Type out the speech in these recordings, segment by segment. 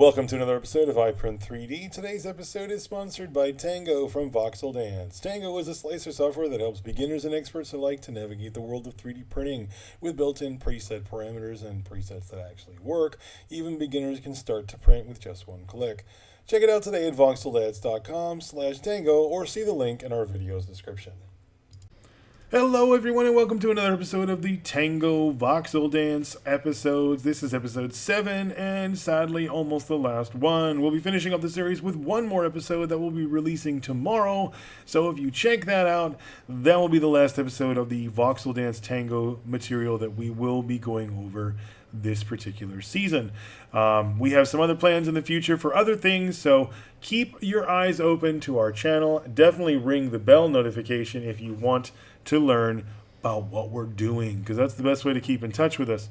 Welcome to another episode of iPrint 3D. Today's episode is sponsored by Tango from Voxeldance. Tango is a slicer software that helps beginners and experts alike to navigate the world of 3D printing. With built-in preset parameters and presets that actually work, even beginners can start to print with just one click. Check it out today at voxeldance.com/tango or see the link in our video's description. Hello everyone and welcome to another episode of the Tango Voxeldance episodes. This is episode 7 and sadly almost the last one. We'll be finishing up the series with one more episode that we'll be releasing tomorrow. So if you check that out, that will be the last episode of the Voxeldance Tango material that we will be going over this particular season. We have some other plans in the future for other things, so keep your eyes open to our channel. Definitely ring the bell notification if you want to learn about what we're doing, because that's the best way to keep in touch with us.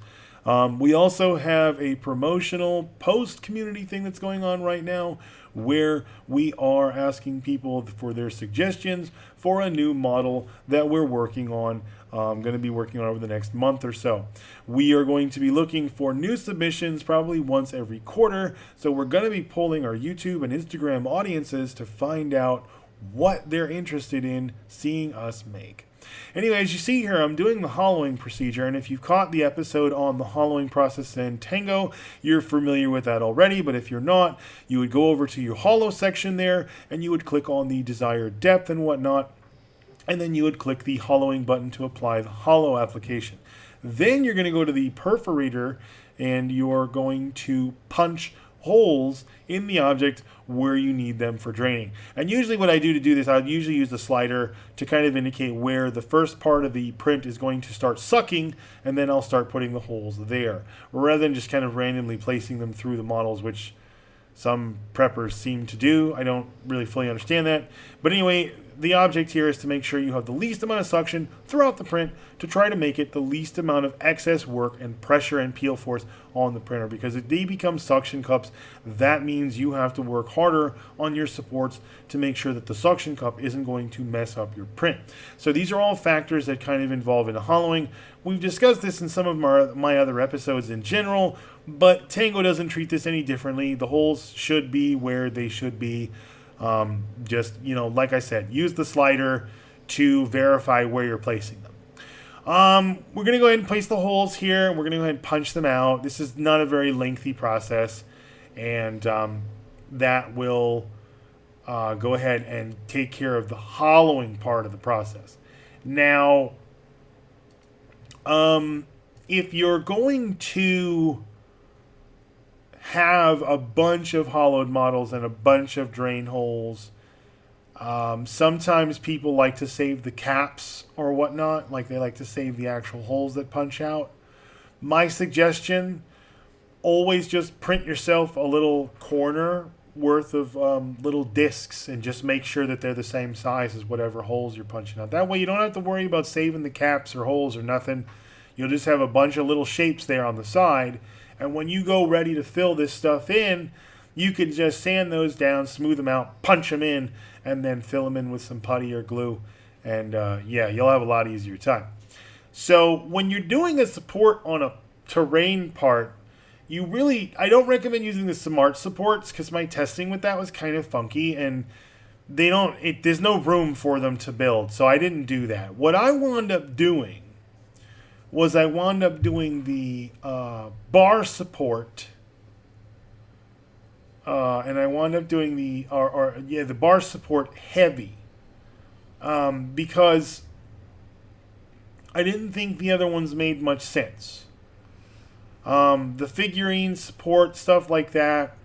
We also have a promotional post-community thing that's going on right now where we are asking people for their suggestions for a new model that we're working on. I'm going to be working on over the next month or so. We are going to be looking for new submissions probably once every quarter. So we're going to be polling our YouTube and Instagram audiences to find out what they're interested in seeing us make. Anyway, as you see here, I'm doing the hollowing procedure, and if you've caught the episode on the hollowing process in Tango, you're familiar with that already, but if you're not, you would go over to your hollow section there, and you would click on the desired depth and whatnot, and then you would click the hollowing button to apply the hollow application. Then you're going to go to the perforator, and you're going to punch holes in the object where you need them for draining. And usually what I do to do this, I'll usually use the slider to kind of indicate where the first part of the print is going to start sucking, and then I'll start putting the holes there, rather than just kind of randomly placing them through the models, which some preppers seem to do. I don't really fully understand that. But anyway, the object here is to make sure you have the least amount of suction throughout the print to try to make it the least amount of excess work and pressure and peel force on the printer, because if they become suction cups, that means you have to work harder on your supports to make sure that the suction cup isn't going to mess up your print. So these are all factors that kind of involve in hollowing. We've discussed this in some of my other episodes in general, but Tango doesn't treat this any differently. The holes should be where they should be. Just, like I said, use the slider to verify where you're placing them. We're going to go ahead and place the holes here, and we're going to go ahead and punch them out. This is not a very lengthy process, and that will go ahead and take care of the hollowing part of the process. Now, if you're going to have a bunch of hollowed models and a bunch of drain holes, sometimes people like to save the caps or whatnot, like they like to save the actual holes that punch out. My suggestion, always just print yourself a little corner worth of little discs and just make sure that they're the same size as whatever holes you're punching out. That way you don't have to worry about saving the caps or holes or nothing. You'll just have a bunch of little shapes there on the side. And when you go ready to fill this stuff in, you can just sand those down, smooth them out, punch them in, and then fill them in with some putty or glue. And you'll have a lot easier time. So when you're doing a support on a terrain part, I don't recommend using the smart supports, because my testing with that was kind of funky, and there's no room for them to build. So I didn't do that. What I wound up doing was the bar support, and I wound up doing the bar support heavy, because I didn't think the other ones made much sense. The figurine support, stuff like that,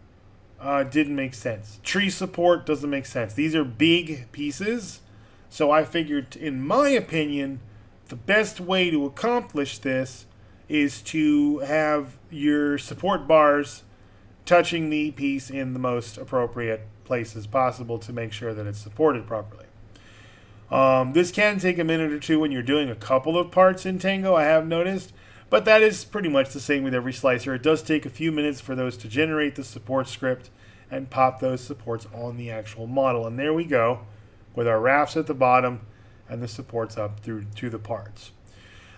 didn't make sense. Tree support doesn't make sense. These are big pieces, so I figured, in my opinion, the best way to accomplish this is to have your support bars touching the piece in the most appropriate places possible to make sure that it's supported properly. This can take a minute or two when you're doing a couple of parts in Tango, I have noticed, but that is pretty much the same with every slicer. It does take a few minutes for those to generate the support script and pop those supports on the actual model. And there we go, with our rafts at the bottom and the supports up through to the parts.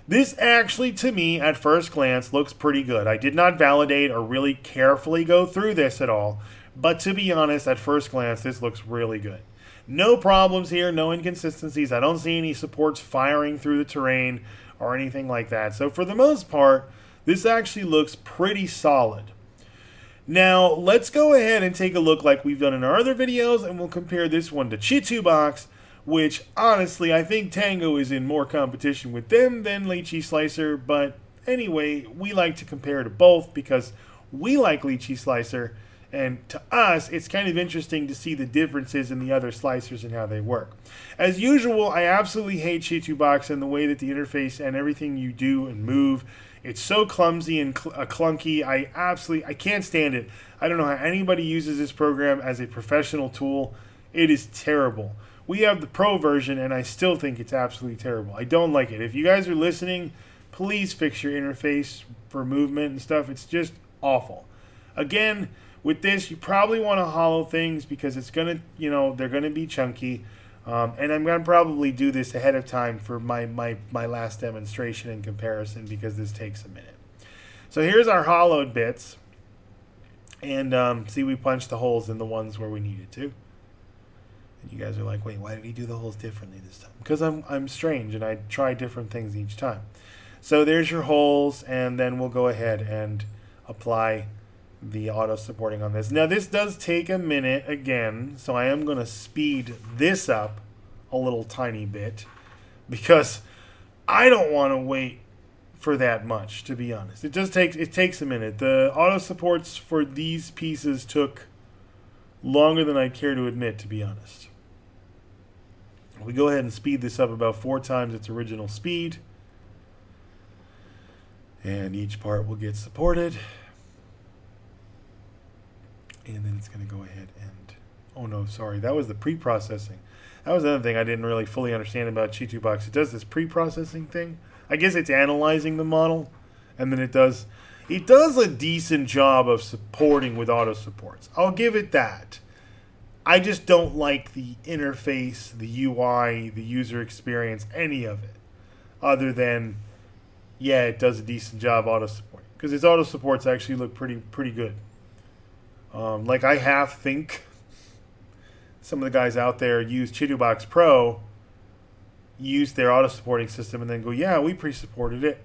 This actually, to me, at first glance, looks pretty good. I did not validate or really carefully go through this at all, but to be honest, at first glance, this looks really good. No problems here, no inconsistencies. I don't see any supports firing through the terrain or anything like that. So for the most part, this actually looks pretty solid. Now, let's go ahead and take a look like we've done in our other videos, and we'll compare this one to Chitubox, which, honestly, I think Tango is in more competition with them than Lychee Slicer, but anyway, we like to compare to both because we like Lychee Slicer, and to us, it's kind of interesting to see the differences in the other slicers and how they work. As usual, I absolutely hate Chitubox and the way that the interface and everything you do and move, it's so clumsy and clunky. I can't stand it. I don't know how anybody uses this program as a professional tool. It is terrible. We have the pro version, and I still think it's absolutely terrible. I don't like it. If you guys are listening, please fix your interface for movement and stuff. It's just awful. Again, with this, you probably want to hollow things because it's going to, they're going to be chunky. And I'm going to probably do this ahead of time for my last demonstration and comparison because this takes a minute. So here's our hollowed bits. And see, we punched the holes in the ones where we needed to. And you guys are like, wait, why did he do the holes differently this time? Because I'm strange and I try different things each time. So there's your holes, and then we'll go ahead and apply the auto supporting on this. Now this does take a minute again, so I am going to speed this up a little tiny bit because I don't want to wait for that much, to be honest. It takes a minute. The auto supports for these pieces took longer than I'd care to admit, to be honest. We go ahead and speed this up about 4 times its original speed, and each part will get supported. And then it's going to go ahead and, oh no, sorry, that was the pre-processing. That was another thing I didn't really fully understand about Chitubox. It does this pre-processing thing. I guess it's analyzing the model, and then it does a decent job of supporting with auto supports. I'll give it that. I just don't like the interface, the UI, the user experience, any of it, other than, yeah, it does a decent job auto supporting. Because its auto supports actually look pretty good. Like I half think some of the guys out there use Chitubox Pro, use their auto supporting system, and then go, yeah, we pre-supported it.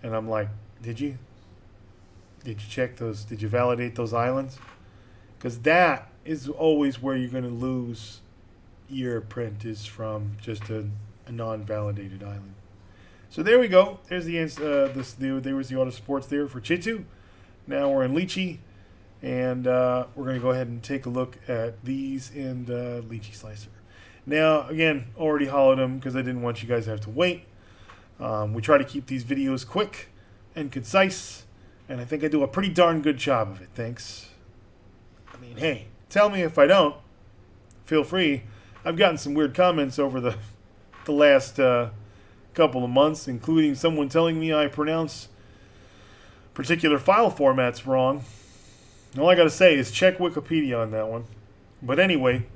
And I'm like, did you? Did you check those? Did you validate those islands? Because that is always where you're going to lose your print, is from just a non-validated island. So there we go. There's the there was the auto supports there for Chitu. Now we're in Lychee, and we're going to go ahead and take a look at these in the Lychee Slicer. Now, again, already hollowed them because I didn't want you guys to have to wait. We try to keep these videos quick and concise, and I think I do a pretty darn good job of it. Thanks. I mean, hey, tell me if I don't. Feel free. I've gotten some weird comments over the last couple of months, including someone telling me I pronounce particular file formats wrong. All I gotta say is check Wikipedia on that one. But anyway,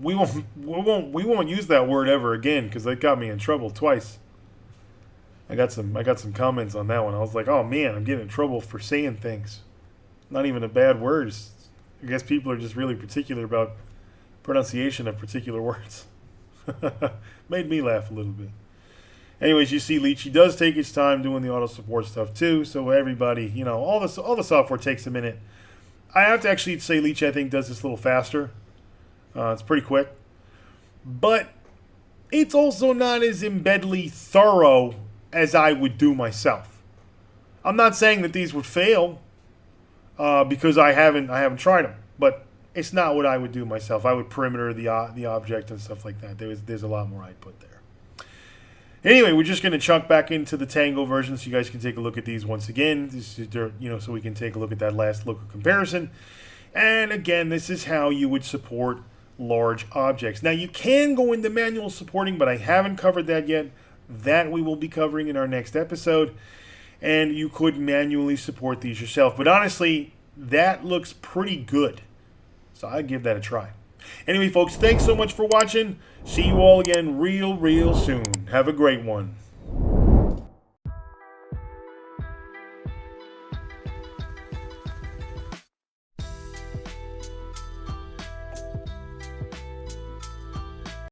we won't use that word ever again because that got me in trouble twice. I got some comments on that one. I was like, oh man, I'm getting in trouble for saying things. Not even a bad word. I guess people are just really particular about pronunciation of particular words. Made me laugh a little bit. Anyways, you see Lychee does take its time doing the auto support stuff too, so everybody, all the software takes a minute. I have to actually say Lychee, I think, does this a little faster. It's pretty quick. But it's also not as embeddedly thorough as I would do myself. I'm not saying that these would fail because I haven't tried them, but it's not what I would do myself. I would perimeter the object and stuff like that. There's a lot more I'd put there. Anyway, we're just going to chunk back into the Tango version so you guys can take a look at these once again. This is, so we can take a look at that last local comparison. And again, this is how you would support large objects. Now, you can go into manual supporting, but I haven't covered that yet. That we will be covering in our next episode. And you could manually support these yourself. But honestly, that looks pretty good. So I'd give that a try. Anyway, folks, thanks so much for watching. See you all again real soon. Have a great one.